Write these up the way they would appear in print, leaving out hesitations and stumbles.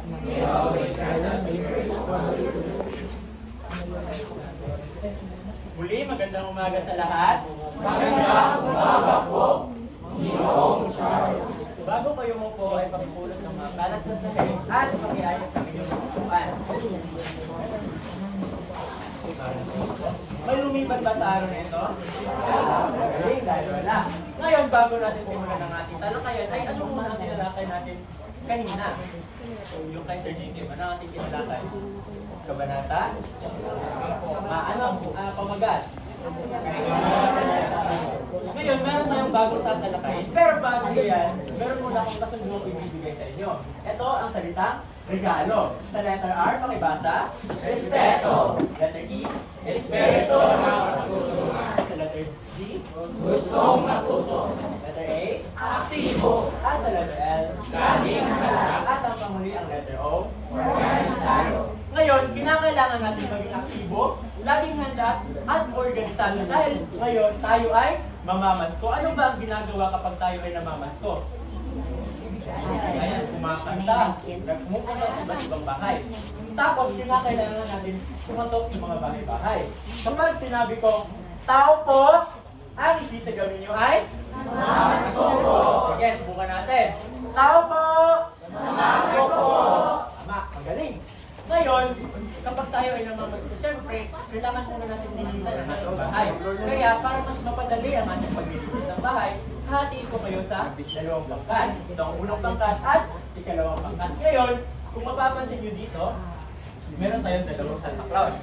May always guide us in grace from the Muli, magandang umaga sa lahat. Magandang umaga po, Ginoong Charles. Bago kayo mo po ay pakipulot ng mga kalat sa sahig at pakiayos ng inyong upuan. May lumipat ba sa araw na ito? Magaling, dahil wala. Ngayon, bago natin simulan ng ating talakayan, ay ano muna ang tinalakay natin kanina? Yung kay Sir Jacob, ano ang ating tinalakay? Kabanata? Pamagat? Ngayon, meron tayong bagong tatalakayin. Pero bago yan, meron muna akong kasunduang ibibigay sa inyo. Ito ang salitang regalo. Sa letter R, pakibasa. Respeto. Letter E. Espiritu ng pagtutulungan. Sa letter G. Gustong matuto. Letter A. Aktibo. At sa letter L. Laging handa. At ang panghuli ang letter O. Organisado. Ngayon, kinakailangan natin maging aktibo, laging handa at organisado dahil ngayon tayo ay mamamasko. Ano ba ang ginagawa kapag tayo ay namamasko? Ayan, kumakanta, pumupunta sa iba't ibang bahay. Tapos, kinakailangan natin pumatok sa mga bahay-bahay. Kapag sinabi ko, tao po, ang isisagawin nyo ay? Namasko po. Sige, subukan natin. Tao po! Namasko po. Tama, magaling. Ngayon, kapag tayo ay namamasko, siyempre, kailangan muna natin linisan ang ating bahay. Kaya, para mas mapadali ang ating paglilinis ng bahay, hatiin ko kayo sa dalawang pangkat. Ito ang unang pangkat at ikalawang pangkat. Ngayon, kung mapapansin nyo dito, meron tayong dalawang Santa Claus.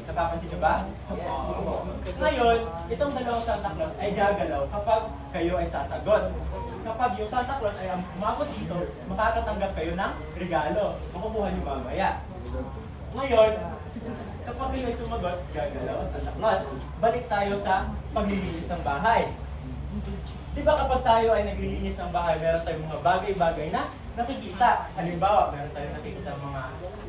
Napapansin nyo ba? Ngayon, itong dalawang Santa Claus ay gagalaw kapag kayo ay sasagot. Kapag yung Santa Claus ay umabot dito, makakatanggap kayo ng regalo. Makukuha nyo mamaya. Ngayon, kapag kayo ay sumagot, gagalaw ang Santa Claus. Balik tayo sa paglilinis ng bahay. Di ba kapag tayo ay naglilinis ng bahay, meron tayong mga bagay-bagay na nakikita. Halimbawa, meron tayong nakikita mga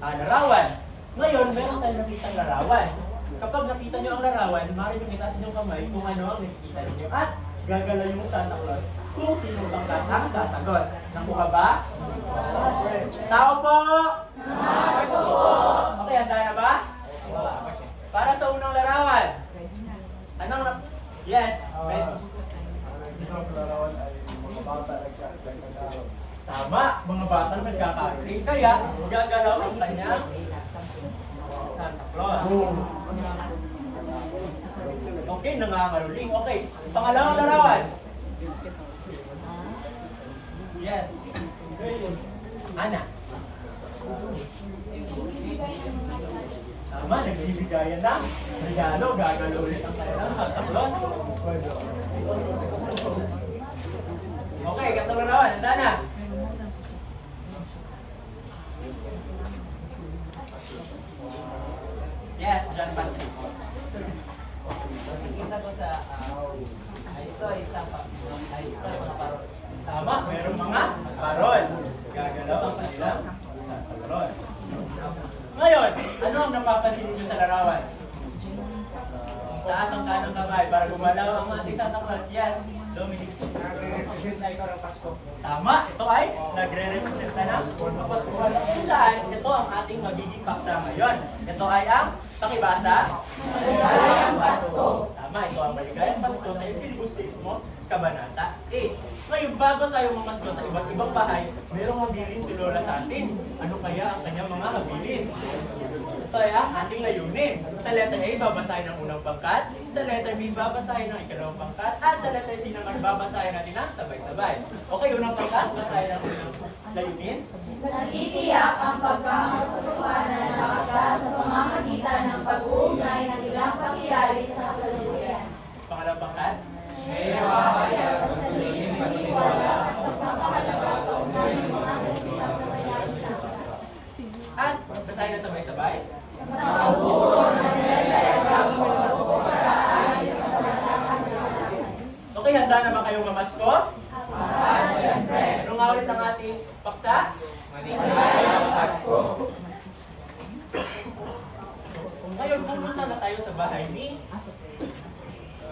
larawan. Ngayon, meron tayong nakitang larawan. Kapag nakita nyo ang larawan, maaari nyo itaas inyong kamay kung ano ang nakikita ninyo. At gagalaw yung Santa Claus kung sino bangkat ang sasagot. Nakuha ba? Tao po! Namasko po. Okay, handa na ba? Para sa unang larawan. Anong Yes, Dito sa larawan ay mga bata nagkakasal. tama, mga bata nagkakaroling. Kaya, gagalaw ang kanyang Santa Claus. Okay, nangangaroling. Okay, pangalawang larawan. Yes. Ana. Tama, nagbibigayan ng regalo. Gagalaw ulit ang kanyang Santa Claus. Okay, katong larawan. Handa na. Yes, John Patrick. Nakikita ko sa ito ay isang ito ay mga parol. Tama, mayroong mga parol. Gagalaw ang kanilang Santa Claus. Ngayon, ano ang napapansin ninyo sa larawan? Taas ang kanang kamay para gumalaw ang ating Santa Claus. Yes, Dominic. Nagre-represent na ikaw ng Pasko. Tama, ito ay nagre-represent na ng Kapaskuhan. Kung saan, ito ang ating magiging paksa ngayon. Ito ay ang pakibasa. Maligayang Pasko. Tama, ito ang maligayang Pasko sa Filibusterismo, Kabanata 8. Ngayon, bago tayo mamasko sa iba't ibang bahay, mayroong habilin si Lola sa atin. Ano kaya ang kanyang mga habilin? Ito ay ang ating layunin. Sa letter A, babasahin ang unang pangkat. Sa letter B, babasahin ang ikalawang pangkat. At sa letter C naman, babasahin natin ang sabay-sabay. Okay, unang pangkat, basahin ang unang layunin. Nagtitiyak ang pagkakatotohanan na nakatas sa pamamagitan ng pag-uugnay ng ilang pangyayari sa kasalukuyan. Pangalawang pangkat. May mapapayag ang sulihin paniniwala at pagpapahalaga kaugnay ng mga sasitang At basahin na sabay-sabay. Sa pag-uon ng nilalagay Pasko pagkukumpara sa kasalukuyan. Okay, handa na ba kayong mamasko? Siyempre, Ano nga ulit ang ating paksa? maligayang Pasko. Ngayon, pupunta na tayo sa bahay ni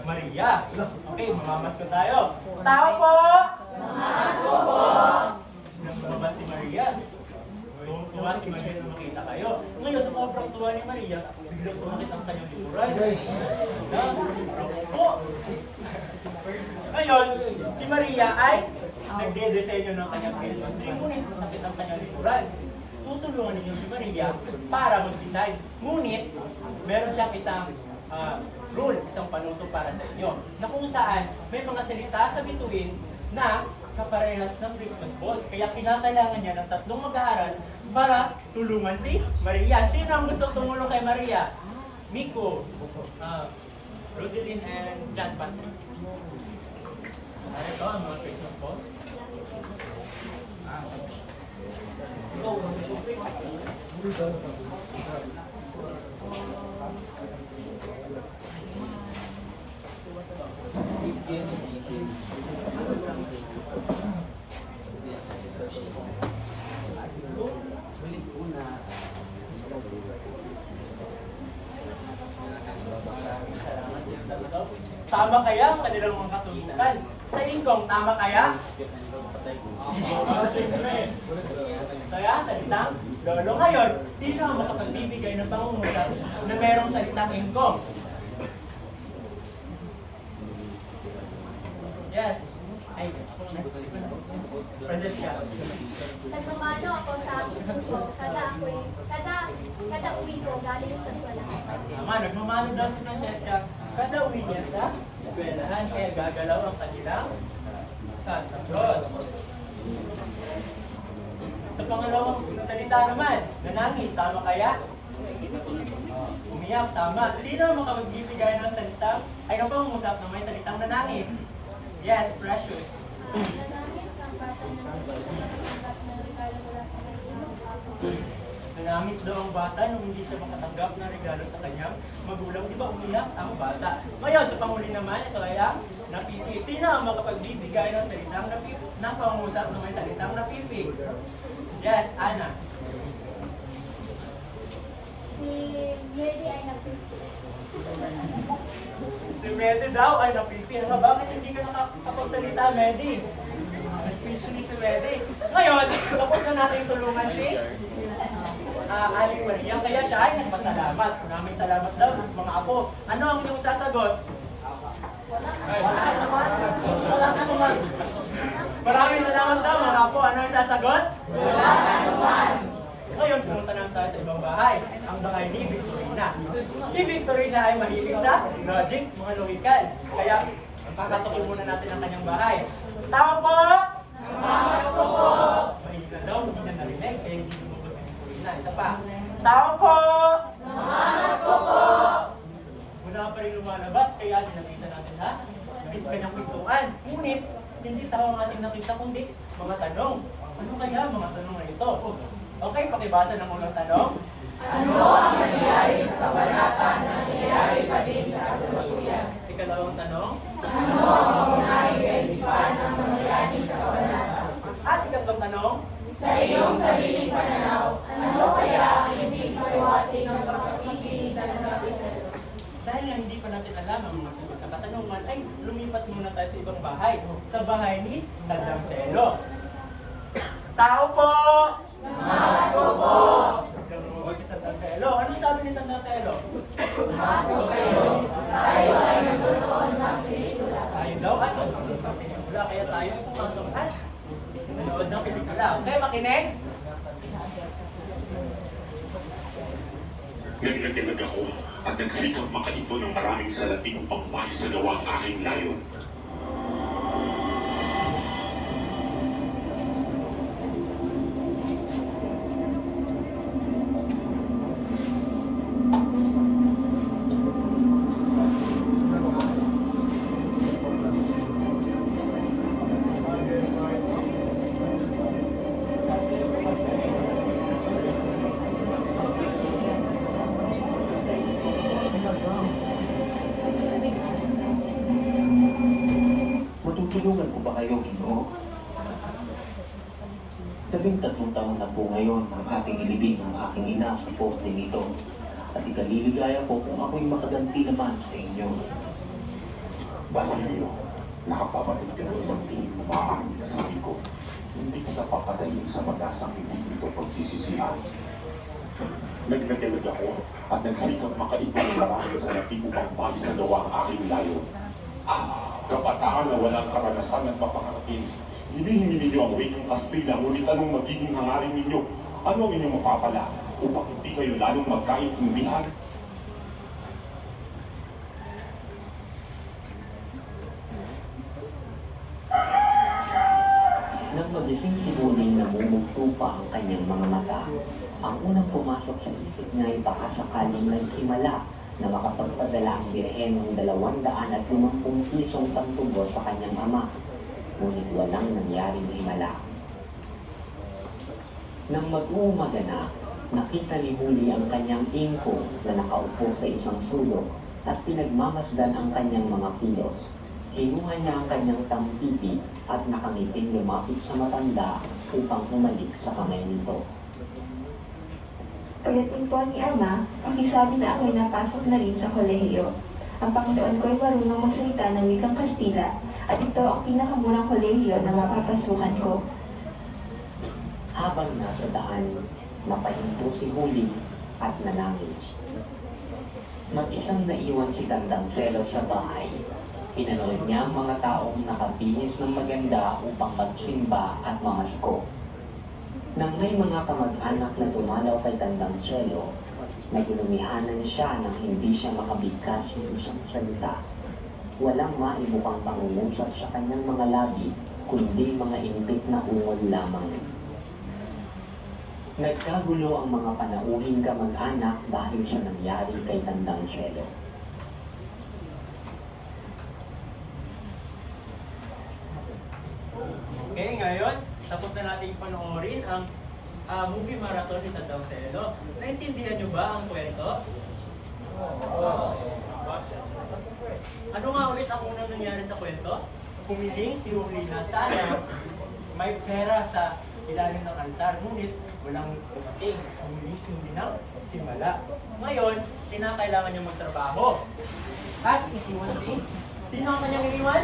Maria. Okay, mamamasko tayo. Tao po! Namasko po. Lumabas si Maria. Tuwang-tuwa natuwa si Maria na makita kayo. Ngayon, sa sobrang tuwa ni Maria, biglang sumakit ang kanyang likuran. Po. Ngayon, si Maria ay nagde-desenyo ng kanyang Christmas tree. Ngunit masakit ang kanyang likuran. Tutulungan ninyo si Maria para mag-design. Ngunit, meron siyang isang rule, isang panuto para sa inyo, na kung saan may mga salita sa bituin na kaparehas ng Christmas balls. Kaya kinakailangan niya ng 3 mag-aaral para tulungan si Maria. Sino ang gusto tumulong kay Maria? Miko, Rodelyn, and John Patrick. Ito ang mga Christmas balls. Tama kaya ang kanilang mga kasulatan? Sa ingkong, tama kaya? Kaya, salitang lolo. Ngayon, sino ang makapagbibigay ng pangungusap na merong salitang ingkong? Yes. Ay, present siya. Nagmamano ako sa aking linggo, kada uwi ko galing sa eskwelahan. Tama, nagmamano daw si Francesca. Kada uwi niya sa eskwelahan, kaya gagalaw ang kanilang sasagot. Sa pangalawang salita naman, nanangis, tama kaya? Umiyak, tama. Sino ang makapagbibigay ng salitang, ay ng pangungusap na may salitang nanangis? Yes, Precious. Nanangis ang bata na nagpapatanggap ng regalo mula sa kanyang magulang. Nanangis daw ang bata nung hindi siya makatanggap ng regalo sa kanyang magulang. Di ba umiyak ang bata? Ngayon, sa panghuli naman, ito ay ang napipi. Sino ang makapagbibigay ng salitang napipi? Ng pangungusap na may salitang napipi? Yes, Ana. Si Mary ay nagpipili. Si Medi daw ay napipi. Ano, bakit hindi ka nakakapagsalita, Medi? Speechless si Medi. Ngayon, tapos na natin tulungan si Aling Maria. Kaya siya ay nagpasalamat. Maraming salamat daw, mga apo. Ano ang inyong sasagot? Walang anuman. Maraming salamat daw, mga apo. Ano ang sasagot? Walang anuman. Ngayon, pumunta naman tayo sa ibang bahay. Ang bahay ni Victorina. Si Victorina ay mahilig sa logic, mga logical. Kaya, pakatukin muna natin ang kanyang bahay. Tao po! Mahilig na daw, hindi na narinig, kaya hindi lumabas si Victorina. Isa pa. Tao po! Wala pa rin lumalabas, kaya dinakita natin ha? Nagit kanyang pintuan. Ngunit, hindi tao ang ating nakita, kundi mga tanong. Ano kaya mga tanong na ito? Okay, pakibasa ng unang tanong. Ano ang nangyari sa kabanata na nangyayari pa din sa kasalukuyan? Ikalawang tanong. Ano ang pangunahing kaisipan ng nangyayari sa kabanata? At ikatlong tanong. Sa iyong sariling pananaw, ano kaya ang hindi pahiwatig ng pagpapakinig ng nabisan? Dahil nga hindi pa natin alam ang mga sagot sa katanungan, ay lumipat muna tayo sa ibang bahay. Sa bahay ni Tandang Selo. Tao po! Pumasok po! Si Tandang Selo. Anong sabi ni Tandang Selo? Pumasok kayo! Tayo ay nagtutuon ng pelikula. Tayo daw, ano? Pelikula, kaya tayo ay pumasok at nanood ng pelikula. Okay, makinig? Naglatinag ako at nagsikap makaipon ng maraming salating upang maisagawa ang aking layon. Matutulungan ko ba kayo, Ginoo? 13 taon na po ngayon ang ating ilibing ng aking ina sa poste nito. At ikaliligaya ko kung ako'y makaganti naman sa inyo. Basilio, nakapapatid ka ng isang tingin na maaari sa sabi ko. hindi ko napapadayin sa mag-asang hindi ito pagsisisihan. Nagnagilag ako at nagsikap makaibang marami sa natin upang bali sa gawa ang aking layo. Kabataan na walang karanasan at papangarapin. Hinihingi ninyo ang Regnum Castilla, ngunit anong magiging hangarin ninyo? Ano ang inyong mapapala upang hindi kayo lalong magkaintindihan? Nang magising si Huling namumugto pa ang kanyang mga mata, ang unang pumasok sa isip niya ay baka sakaling naghimala na makapagpadala ang birhen ng 250 pisong pantubo sa kanyang ama. Ngunit walang nangyaring himala. Nang mag-uumaga na, nakita ni Huli ang kanyang ingko na nakaupo sa isang sulok at pinagmamasdan ang kanyang mga kilos. Kinuha niya ang kanyang tampipi at nakangiting lumapit sa matanda upang humalik sa kamay nito. Pagdating po ni Ama, pakisabi na ako'y napasok na rin sa kolehiyo. Ang Panginoon ko'y marunong magsalita ng wikang Kastila at ito ang pinakamurang kolehiyo na mapapasukan ko. Habang nasa daan, napahinto si Huli at nanangis. Mag-isang naiwan si Tandang Selo sa bahay. Pinanood niya ang mga taong nakabihis ng maganda upang magsimba at mamasko. Nang may mga kamag-anak na dumalaw kay Tandang Selo, nagulumihanan siya nang hindi siya makabigkas ng isang salita. Walang maibukang pangungusap sa kanyang mga labi, kundi mga impit na ungol lamang. Nagkagulo ang mga panauhing kamag-anak dahil sa nangyari kay Tandang Selo. Okay, ngayon, tapos na natin panoorin ang movie marathon ni Tandang Selo. Naintindihan niyo ba ang kwento? Ano nga ulit ang unang nangyari sa kwento? Humiling si Huli na sana may pera sa ilalim ng altar, ngunit walang dumating. Humiling si Huli ng himala. Ngayon, kinakailangan niya magtrabaho. At iniwan si... Sino ang kanyang iniwan?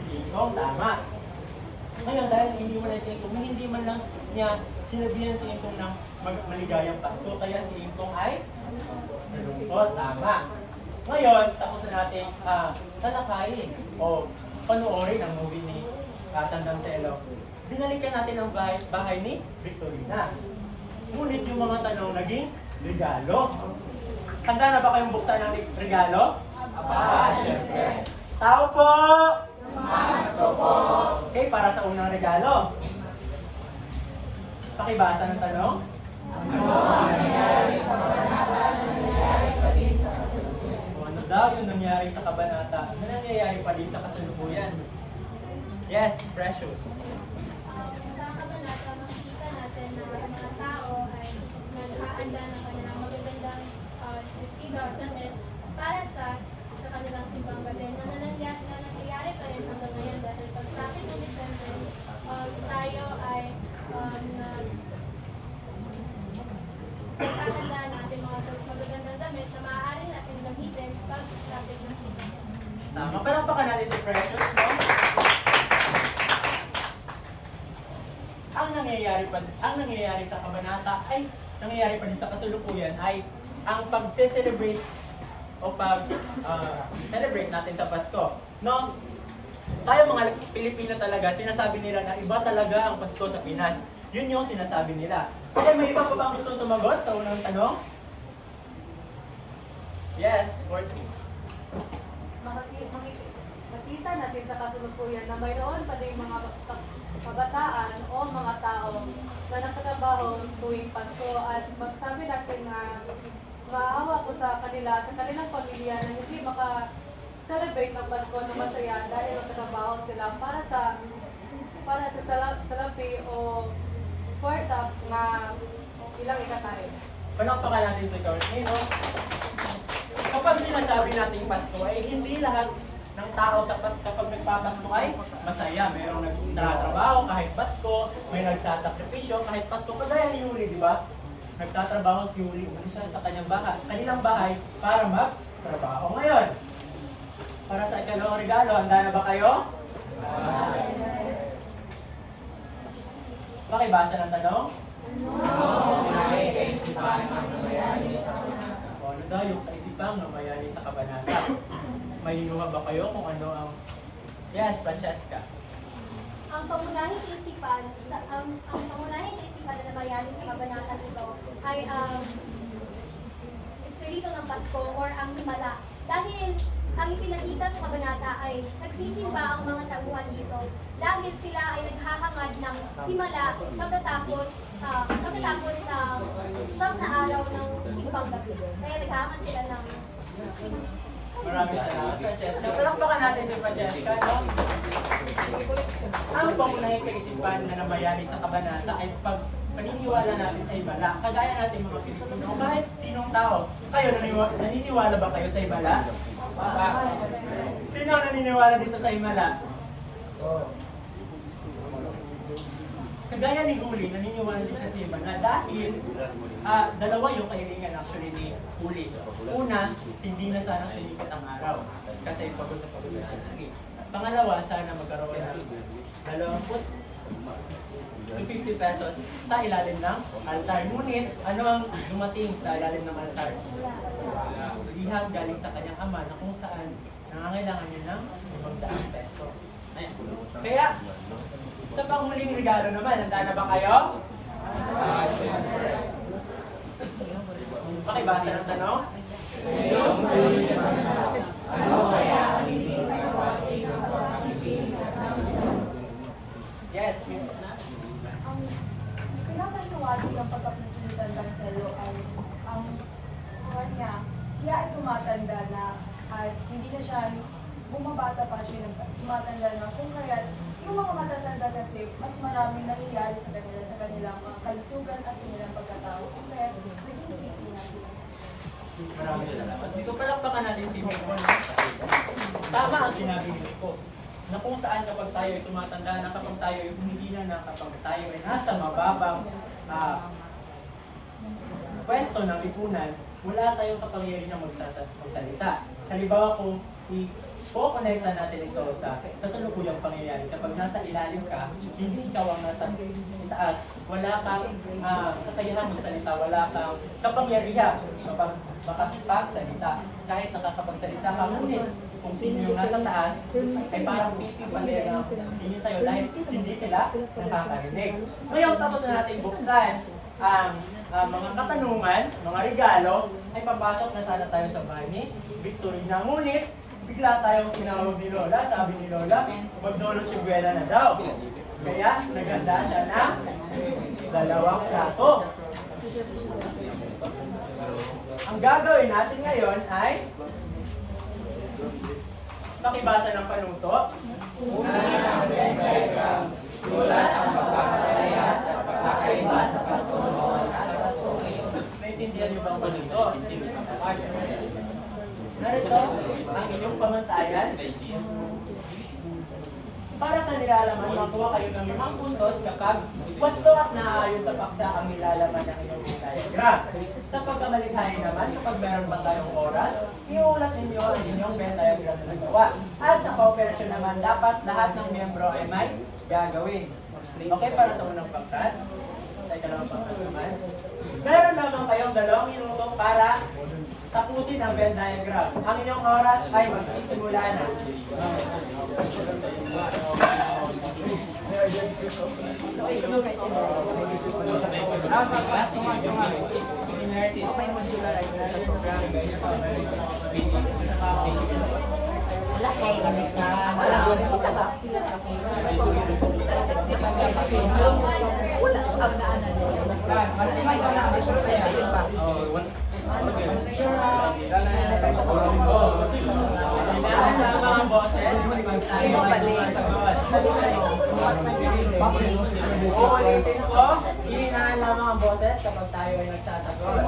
Ingkong, tama. Ngayon, dahil iniwan na si Ingkong, hindi man lang niya sinabihan si Ingkong ng maligayang Pasko, kaya si Ingkong ay nalungkot, tama. Ngayon, tapos na natin talakayin o panoorin ang movie ni Tandang Selo. Binalikan natin ang bahay ni Victorina. Ngunit yung mga tanong naging regalo. Handa na ba kayong buksan ng regalo? Aba, syempre. Tao po! Maso po. Okay, para sa unang regalo. Pakibasa ng tanong. Ano ang nangyari sa kabanata na nangyayari pa din sa kasalukuyan? Kung ano daw yung nangyari sa kabanata na nangyayari pa din sa kasalukuyan? Yes, Precious. Sa kabanata, makikita natin na ang mga tao ay naghahanda ng kanilang magagandang vestido at damit para sa kanilang simbang gabi na nangyayari pa rin hanggang ngayon dahil pag sa akin ng December, tayo ay naghahanda natin mga magagandang damit na maaari natin gamitin pag traffic ng simbang gabi. Tama, palakpakan natin si Precious, no? Ang nangyayari sa kabanata ay nangyayari pa din sa kasalukuyan ay ang pagse-celebrate o pag-celebrate natin sa Pasko. No? Tayo mga Pilipino talaga, sinasabi nila na iba talaga ang Pasko sa Pinas. Yun yung sinasabi nila. Okay, may iba pa ba ang gusto sumagot sa unang tanong? Yes, Courtney. Makita natin sa kasalukuyan na mayroon pa din mga kabataan o mga tao na nagtatrabaho tuwing Pasko at magsabi natin na maawa ko sa kanila, sa kanilang pamilya na hindi maka-celebrate ng Pasko na masaya dahil nagtatrabaho sila para sa salapi o kwarta na ilang ikatayo. Palakpakan natin si Courtney, no? Kapag sinasabi natin Pasko, ay hindi lahat ng tao sa Pasko kapag nagpapasko ay masaya. Mayroong nagtatrabaho kahit Pasko, may nagsasakripisyo kahit Pasko. Kagaya ni Yuli, di ba? Nagtatrabaho si Yuli, umalis siya sa kanilang bahay para magtrabaho. Ngayon, para sa ikalawang regalo, handa na ba kayo? Pakibasa ng tanong. Ano daw yung kaisipang namayani sa kabanata? May hinuha ba kayo kung ano ang... Yes, Francesca. Ang pangunahing kaisipan na namayani sa kabanatang ito ay ang espiritu ng Pasko or ang himala. Dahil ang ipinakita sa kabanata ay nagsisimba ang mga tauhan dito dahil sila ay naghahangad ng himala pagkatapos ng siyam na araw ng simbang gabi. Kaya naghahangad sila ng Maraming salamat, Francesca. Palakpakan natin si Francesca, no? Ang pangunahing kaisipan na namayani sa kabanata ay pag paniniwala natin sa himala. Kagaya natin mga Pilipino, kahit sinong tao. Kayo, naniniwala ba kayo sa himala? Sino ang naniniwala dito sa himala? Kagaya ni Huli, naniniwala din siya sa himala dahil dalawa yung kahilingan actually ni Huli. Una, hindi na sana sumikat ang araw kasi pagod na sa langit. Pangalawa, sana magkaroon ng 50 pesos sa ilalim ng altar. Ngunit, ano ang dumating sa ilalim ng altar? Liham galing sa kanyang ama na kung saan nangangailangan niya ng 500 peso. Kaya, sa panghuling regalo naman, handa na ba kayo? Pakibasa ng tanong. Yes, Ang pinapaniwagi ng pagkapitilitan ng Selo ay ang kanya, siya ay tumatanda na at hindi na siya bumabata pa siya tumatanda na kung kaya yung mga matatanda kasi mas maraming nangyayari sa kanilang mga kalusugan at kanilang pagkatao kung kaya naging pipina sila. maraming salamat. Dito palakpakan natin si Nico. Tama ang sinabi ni Nico na kung saan kapag tayo ay tumatanda na kapag tayo ay humihina na kapag tayo ay nasa mababang pwesto ng lipunan, wala tayong kapangyarihan na magsalita. Halimbawa kung i-connecta natin ito sa kasalukuyang pangyayari. Kapag nasa ilalim ka, hindi ikaw ang nasa itaas, wala kang kakayahan magsalita, wala kang kapangyarihan kapag makapagsalita. Kahit nakakapagsalita ka, ngunit kung sino yung nasa taas, ay parang piting paler na tingin sa'yo dahil hindi sila nakakarinig. Ngayon, tapos na natin buksan ang mga katanungan, mga regalo, ay papasok na sana tayo sa bahay ni Victorina. Ngunit, bigla tayong tinawag ni Lola. Sabi ni Lola, magdulot si Buena na daw. Kaya, naganda siya ng 2 plato. Ang gagawin natin ngayon ay pakibasa ng panuto. Sulat ang pagkakalayas at pagkakaiba sa Pasko noon at Pasko ngayon. Naintindihan niyo ba ang panuto? Narito ang inyong pamantayan. Para sa nilalaman, makuha kayo ng 5 puntos kapag wasto at naaayon sa paksa ang nilalaman ng inyong diagram. Sa pagkamalikhain naman, kapag meron pa tayong oras, iulat ninyo ang inyong Venn diagram na nagawa. At sa cooperation naman, dapat lahat ng miyembro ay may gagawin. Okay, para sa unang pangkat. Sa ikalawang pangkat naman. Meron naman kayong 2 minuto para tapusin ang Venn diagram. Ang inyong oras ay magsisimula na. Sila kayo na isa ba? Wala ang naanan nila. Mas may kailangan siya sa iba. Hinahan lamang ang boses, tayo ay sumasagot. Uulitin ko, hinahan lamang ang boses kapag tayo ay nagsasagot.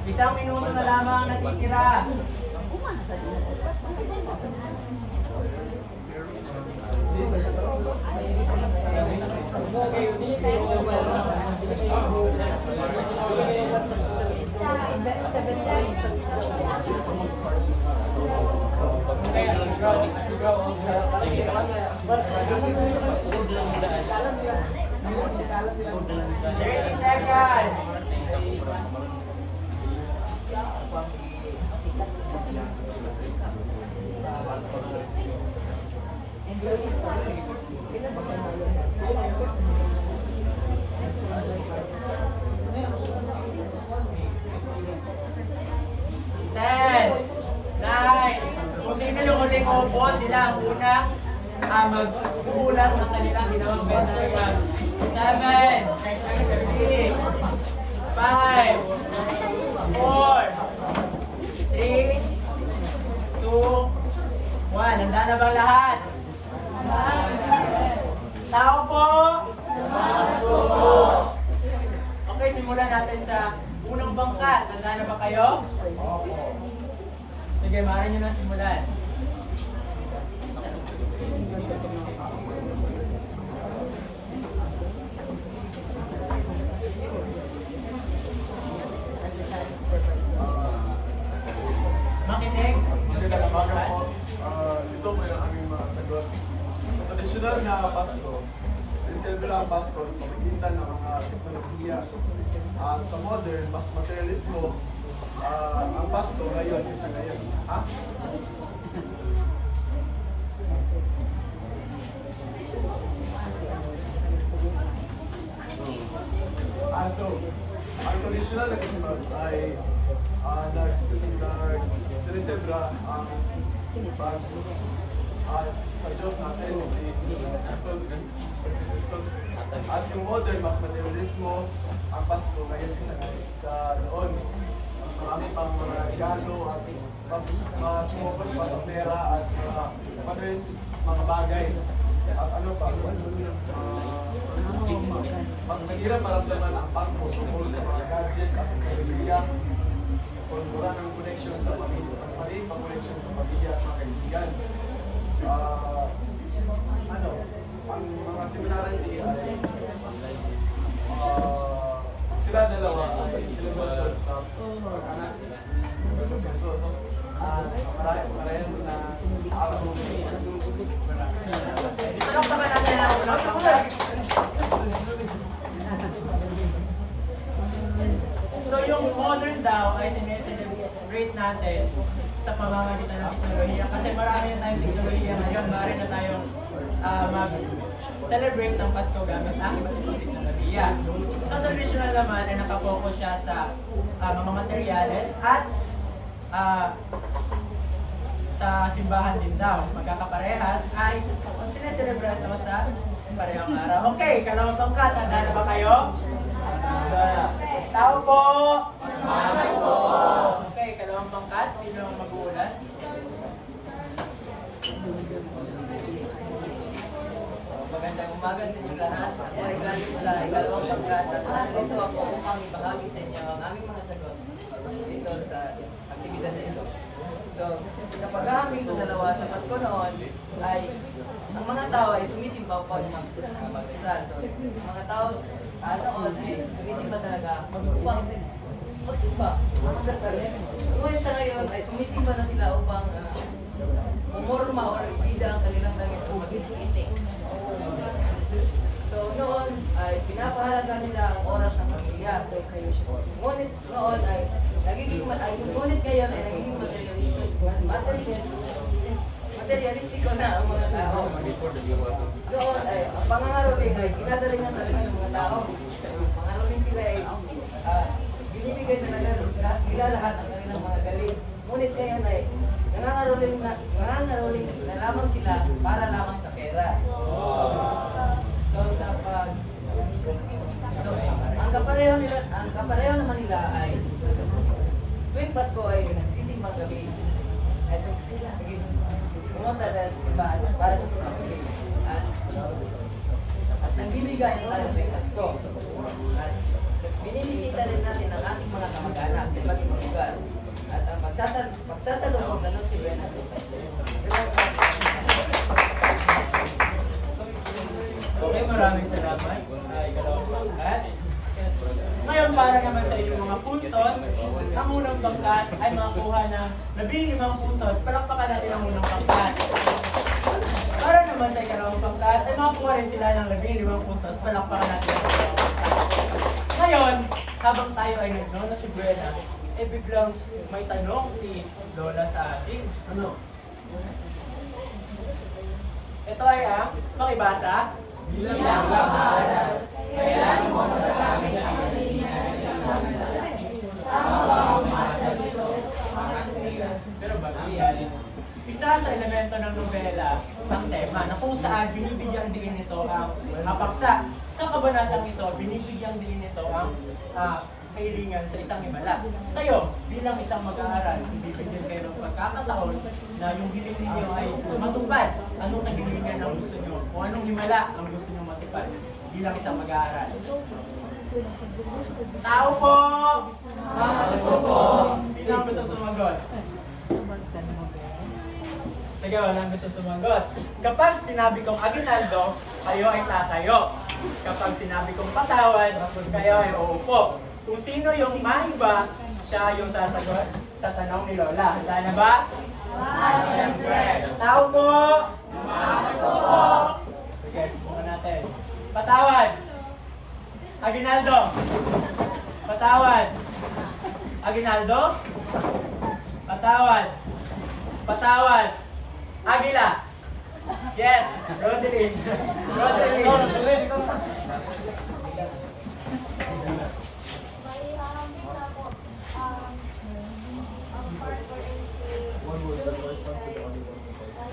Isang minuto na lamang ang natitira. Ten, nine, kung sino yung uling upo, sila ang una mag-uulat ng kanilang ginawang pentagram. 7, 6, 5, 4, 3, 2, 1. Handa na bang lahat? Tao po! Okay, simulan natin sa unang bangka. Handa na ba kayo? Sige, maaari nyo na simulan. Makinig. Magandang umaga po. Ito po yung aming mga sagot. Sa tradisyonal na Pasko, sineselebrate ang Pasko sa pamagitan ng mga teknolohiya. At sa modern, mas materialismo, ang Pasko ngayon isa ngayon. Ha? So, ang tradisyonal na Christmas ay nagsiselebra ang sa Diyos natin, si Jesus. At yung modern, mas materialismo, ang Pasko ngayon isa ngayon. Sa noon, mas marami pang mga regalo at mas focus pa sa pera at mga bagay. At ano pa, mas mahirap maramdaman ang Pasko tungkol sa mga gadget at teknolohiya. Wala ng connection sa pamilya. Mas maliit ang connection sa pamilya at mga kaibigan. Ang mga seminarity ay sila dalawa ay celebration sa pag-anak sa Kristo. Parehas na araw. Dito lang pa natin ang unang bangka. So yung modern daw ay sineselebrate natin sa pamamagitan ng teknolohiya kasi marami na tayong teknolohiya ngayon, maaari na tayong mag-celebrate ng Pasko gamit ang iba't ibang teknolohiya. Sa traditional naman ay nakapokus siya sa mga materyales at sa simbahan din daw. Magkakaparehas ay sineselebrate naman sa parehong araw. Okay, kalawang tongkat, handa na ba kayo? Tao po! Okay, kalawang pangkat. Sino ang mag-uulat? Magandang umaga sa inyo lahat. Ako ay galing sa ikalawang pagkat at narito ako upang ibahagi sa inyo ang aming mga sagot dito sa aktibidad na ito. So, kapag hahambing sa dalawa sa Pasko noon ay ang mga tao ay sumisimba upang magdasal. So, ang mga tao noon ay sumisimba talaga upang magsimba, magdasal. Ngunit sa ngayon ay sumisimba na sila upang umorma o ibida ang kanilang damit o mag-itik. So noon ay pinapahalaga nila ang oras ng pamilya. Ngunit noon ay ngunit ngayon ay nagiging materialistiko na ang mga tao. Noon ay ang pangangaroling ay ginagalingan talaga ng mga tao. Pangangaroling sila ay binibigay talaga nila lahat ang kanilang mga galing. Ngunit ngayon ay nangangaroling na lamang sila para lamang sa pera. Ang kapareho naman nila ay tuwing Pasko ay nagsisimbang gabi at pumunta dahil sa simbahan para sa pamilya at nagbibigay tayo tuwing Pasko at binibisita rin natin ang ating mga kamag-anak sa iba't ibang lugar at ang pagsasalubong na Noche Buena. maraming salamat. Ikalawang pangkat. Ngayon, para naman sa inyong mga puntos, ang unang pangkat ay makakuha ng 15 puntos. Palakpakan natin ang unang pangkat. Para naman sa ikalawang pangkat, ay makakuha rin sila ng 15 puntos. Palakpakan natin ang ikalawang pangkat. Ngayon, habang tayo ay nagnono si Buena, eh biglang may tanong si Lola sa atin. Ano? Ito ay ang makibasa. Bilang pag-aaral, kailangan mo magagamit ang kalingan sa samantala. Tama ba ang umasa dito? Pero bago yan, isa sa elemento ng nobela ang tema na kung saan binibigyang diin ito ang paksa. Sa kabanatang ito, binibigyang diin ito ang kahilingan sa isang himala. Kayo, bilang isang mag-aaral, bibigyan kayo ng pagkakataon na yung hiling ninyo ay matupad. Anong kahilingan ang gusto nyo? O anong himala ang gusto nyo matupad bilang isang mag-aaral? Tao po! Gusto po! Sino ang gusto sumagot? Sige, walang gusto sumagot. Kapag sinabi kong Aguinaldo, kayo ay tatayo. Kapag sinabi kong patawad, kayo ay uupo. Kung sino yung maiba, siya yung sasagot sa tanong ni Lola. Handa na ba? Siyempre. Tao po! Gusto po! Sige, subukan natin. Patawad! Aguinaldo! Patawad! Aguinaldo? Patawad! Patawad! Aguila! Yes! Roderick! Roderick!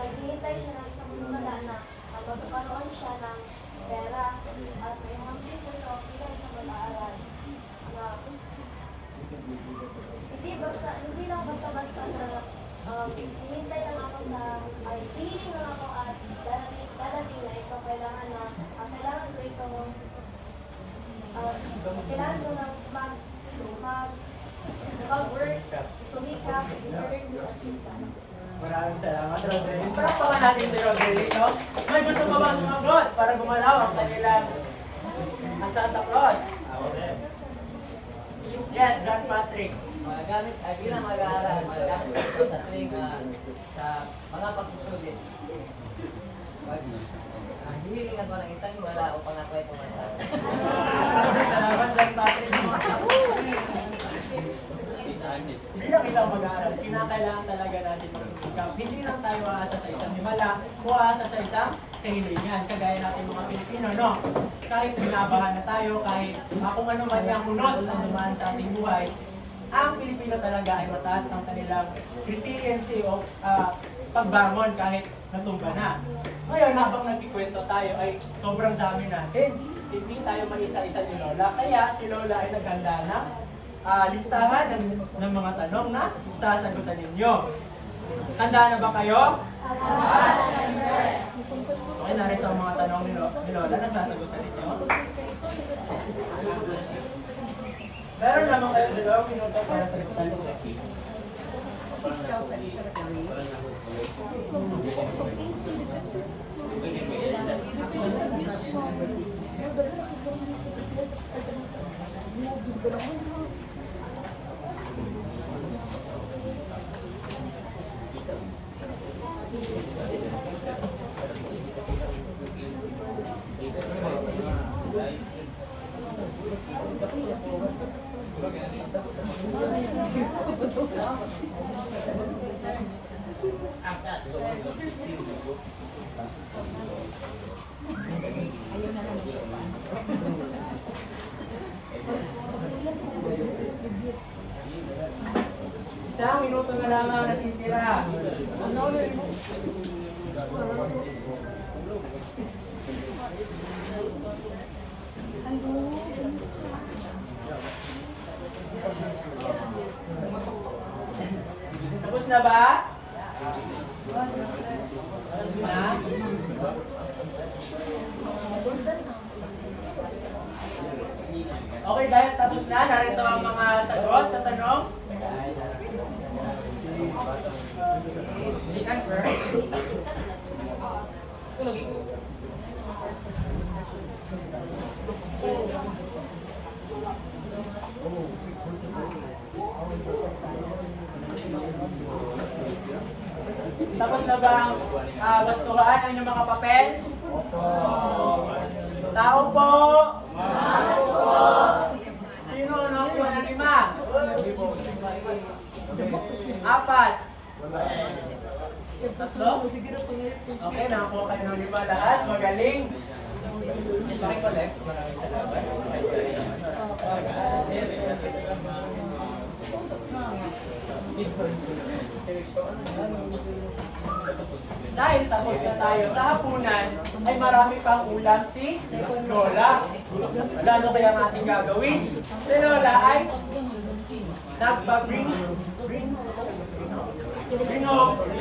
Naghihintay siya ng isang lumala na magkakaroon siya ng pera at may mga people na bilang isang mag-aaral na hindi lang basta-basta na hinihintay lang ako hihiling lang ako at darating na ito kailangan ko ito kailangan ko ng mag-work, sumikap, in order to achieve that. Maraming salamat, Roderick. Parapakan natin si Roderick, no? May gusto pa ba sumagot para gumalaw ang kanilang Santa Claus? Yes, John Patrick. Magagamit ay bilang mag-aaral, magagamit ito sa tuwing sa mga pagsusulit. Hihiling ako ng isang himala upang ako ay pumasa. Salamat, John Patrick. Bilang isang mag-aaral, kinakailangan talaga natin magsusikap. Hindi lang tayo aasa sa isang himala o aasa sa isang kahilingan. Kagaya natin mga Pilipino, no? Kahit binabahan na tayo, kahit kung ano man yung unos ang dumaan sa ating buhay, ang Pilipino talaga ay mataas ng kanilang resiliency o pagbangon kahit natumba na. Ngayon, habang nagkikwento tayo ay sobrang dami natin. Hindi tayo maisa-isa ni Lola. Kaya si Lola ay naghanda na listahan ng mga tanong na sasagutan ninyo. Handa na ba kayo? Okay, narito ang mga tanong ni Lola na sasagutan ninyo. Meron naman kayo 2 minuto para sa sagutan. Isang minuto na lamang natitira. Tapos na ba? Tapos na? Okay, dahil tapos na, narito ang mga sagot sa tanong. Tapos na bang bastuhan ang inyong mga papel? Tao po! Sino nakuha ng 5? 4. Tatlo? Okay, nakakuha kayo ng 5 lahat. Magaling. Pakikollect. Maraming salamat. Dahil tapos na tayo sa hapunan, ay marami pang ulam si Lola. Ano kaya ang ating gagawin? Si Lola ay nagpa-bring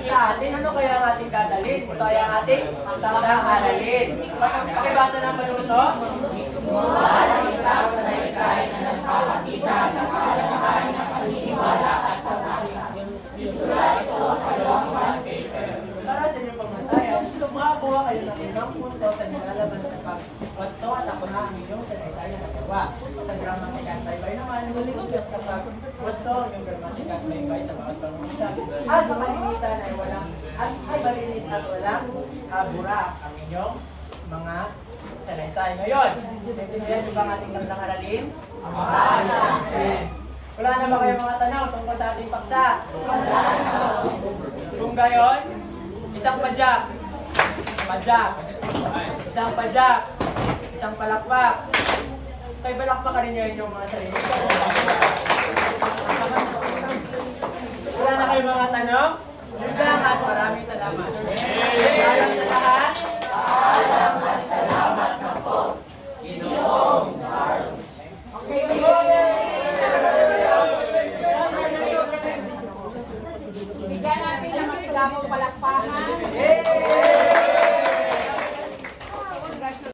sa atin. Ano kaya ang ating dadalhin? Ito ay ang ating takdang aralin. Pakibasa ng panuto. Gumawa ng isang sanaysay na nagpapakita sa kahalagahan ng paniniwala at pag-asa. Isulat ito sa long bond paper. Para sa inyong pagmatayan, lumakuha kayo ng ilang punto sa nilalaman ng pagpasto at ako na ang inyong sanaysay na nagawa. Sa gramatika at saybay naman, naliligtas kapag pasto yung gramatika at saybay sa bawat pangungsa. At sa malinisan ay walang, ay malinis at walang bura ang inyong mga sanaysay. Ngayon, naintindihan niyo ba ang ating takdang aralin? Wala na ba kayong mga tanong tungkol sa ating paksa? Kung gayon, isang padyak, isang padyak, isang palakpak. Kaya palakpak ka rin nyo yung mga sarili. Wala na kayong mga tanong? Yun lang at maraming salamat. Alam sa lahat? Alam sa lahat.